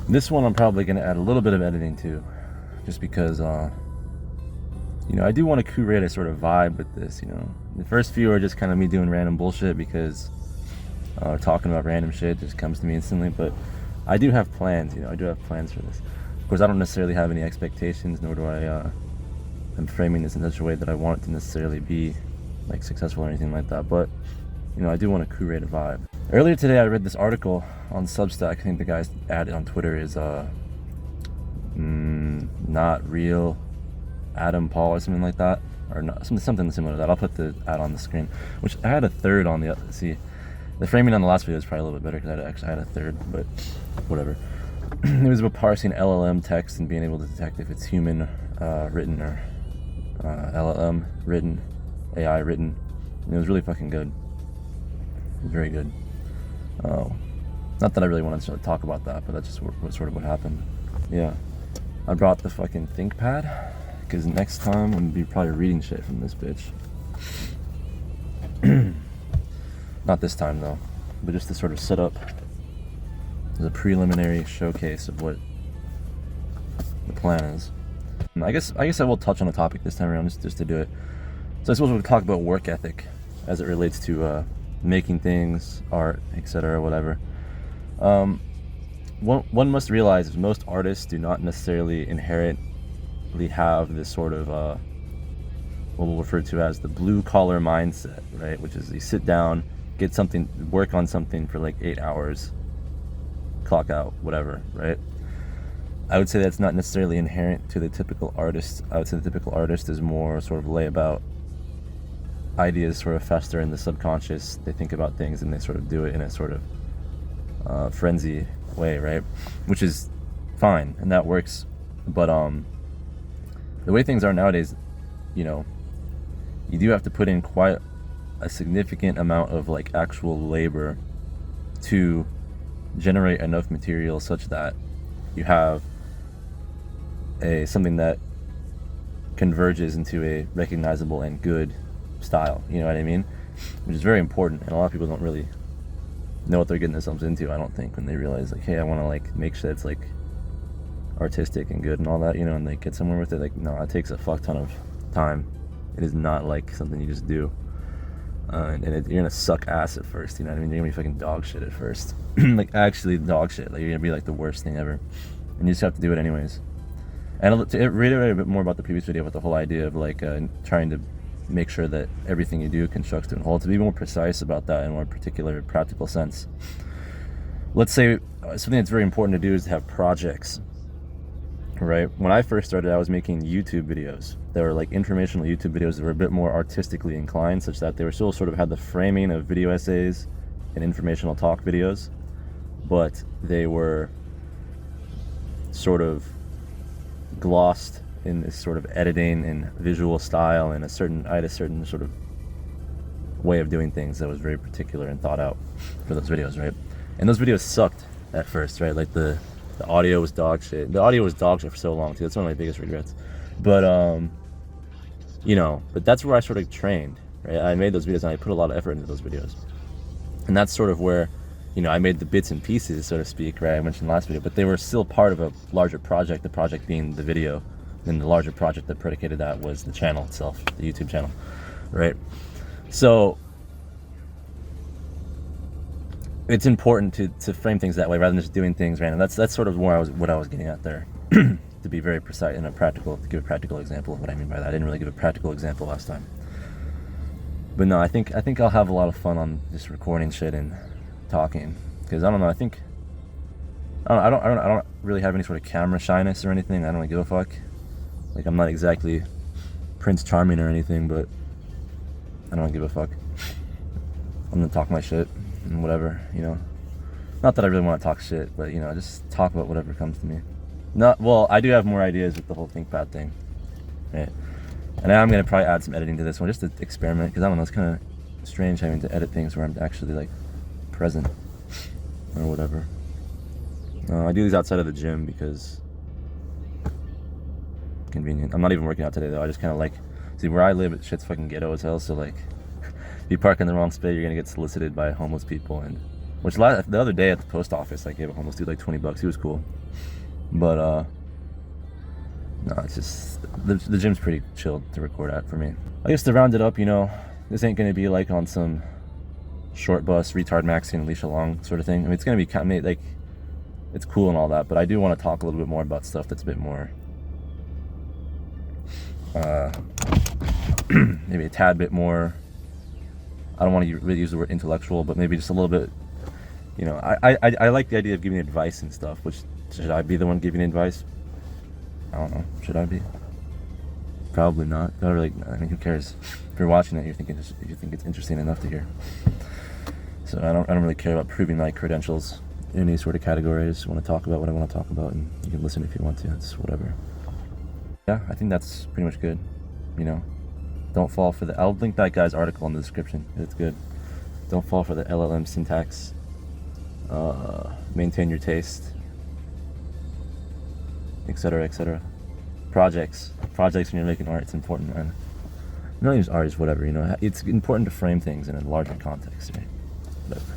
This one I'm probably going to add a little bit of editing to, just because, I do want to curate a sort of vibe with this, The first few are just kind of me doing random bullshit because talking about random shit just comes to me instantly, but I do have plans, I do have plans for this. Of course, I don't necessarily have any expectations, nor do I'm framing this in such a way that I want it to necessarily be like successful or anything like that, but I do want to curate a vibe. Earlier today I read this article on Substack. I think the guy's ad on Twitter is not real Adam Paul or something like that, or not, something similar to that. I'll put the ad on the screen, which I had a third on the other. See, the framing on the last video is probably a little bit better because I actually had a third, but whatever. It was about parsing LLM text and being able to detect if it's human written or LLM written, AI written. And it was really fucking good. It was very good. Not that I really want to talk about that, but that's just sort of what happened. Yeah, I brought the fucking ThinkPad because next time I'm gonna be probably reading shit from this bitch. Not this time though, but just to sort of set up as a preliminary showcase of what the plan is. And I guess I will touch on a topic this time around just to do it. So I suppose we'll talk about work ethic as it relates to making things, art, etc., whatever. One must realize is most artists do not necessarily inherently have this sort of what we'll refer to as the blue collar mindset, right? Which is you sit down, get something, work on something for like 8 hours, clock out, whatever, right? I would say that's not necessarily inherent to the typical artist. I would say the typical artist is more sort of layabout. Ideas sort of fester in the subconscious. They think about things and they sort of do it in a sort of frenzy way, right? Which is fine and that works. But the way things are nowadays, you do have to put in quite a significant amount of like actual labor to generate enough material such that you have something that converges into a recognizable and good style, you know what I mean? Which is very important, and a lot of people don't really know what they're getting themselves into, I don't think, when they realize like, hey, I want to like make sure it's like artistic and good and all that, and they get somewhere with it. Like, no, it takes a fuck ton of time. It is not like something you just do, and you're gonna suck ass at first, you know what I mean? You're gonna be fucking dog shit at first. Like actually dog shit. Like you're gonna be like the worst thing ever, and you just have to do it anyways. And to reiterate a bit more about the previous video, about the whole idea of like trying to make sure that everything you do constructs to a whole, to be more precise about that in a more particular practical sense. Let's say something that's very important to do is to have projects, right? When I first started, I was making YouTube videos. They were like informational YouTube videos that were a bit more artistically inclined, such that they were still sort of had the framing of video essays and informational talk videos, but they were sort of glossed in this sort of editing and visual style, and I had a certain sort of way of doing things that was very particular and thought out for those videos, right? And those videos sucked at first, right? Like the audio was dog shit. The audio was dog shit for so long too. That's one of my biggest regrets. But but that's where I sort of trained, right? I made those videos and I put a lot of effort into those videos, and that's sort of where I made the bits and pieces, so to speak, right? I mentioned last video, but they were still part of a larger project. The project being the video. And the larger project that predicated that was the channel itself, the YouTube channel, right? So it's important to frame things that way rather than just doing things random. That's sort of what I was getting at there. To be very precise and to give a practical example of what I mean by that. I didn't really give a practical example last time. But no, I think I'll have a lot of fun on just recording shit and talking, because I don't know. I don't really have any sort of camera shyness or anything. I don't really give a fuck. Like, I'm not exactly Prince Charming or anything, but I don't give a fuck. I'm gonna talk my shit and whatever, Not that I really want to talk shit, but, just talk about whatever comes to me. Well, I do have more ideas with the whole ThinkPad thing, right? And I'm gonna probably add some editing to this one just to experiment, because I don't know, it's kind of strange having to edit things where I'm actually like present or whatever. I do these outside of the gym because convenient. I'm not even working out today though. I just kind of like, see, where I live, shit's fucking ghetto as hell. So like, if you park in the wrong space, you're gonna get solicited by homeless people and Which the other day at the post office, I gave a homeless dude like $20. He was cool, but no, it's just the gym's pretty chill to record at for me. I guess to round it up, you know, this ain't gonna be like on some short bus retard Maxi and Alicia Long sort of thing. I mean, it's gonna be kind of like, it's cool and all that, but I do want to talk a little bit more about stuff that's a bit more maybe a tad bit more, I don't want to really use the word intellectual, but maybe just a little bit, you know, I like the idea of giving advice and stuff, which, should I be the one giving advice? I don't know, should I be? Probably not. I mean, who cares? If you're watching it, you think it's interesting enough to hear. So I don't really care about proving my credentials in any sort of category. I just want to talk about what I want to talk about, and you can listen if you want to. It's whatever. Yeah, I think that's pretty much good. You know, don't fall for the. I'll link that guy's article in the description. It's good. Don't fall for the LLM syntax. Maintain your taste, etc., etc. Projects when you're making art, it's important, man. Not even art is whatever, you know. It's important to frame things in a larger context, right? Whatever.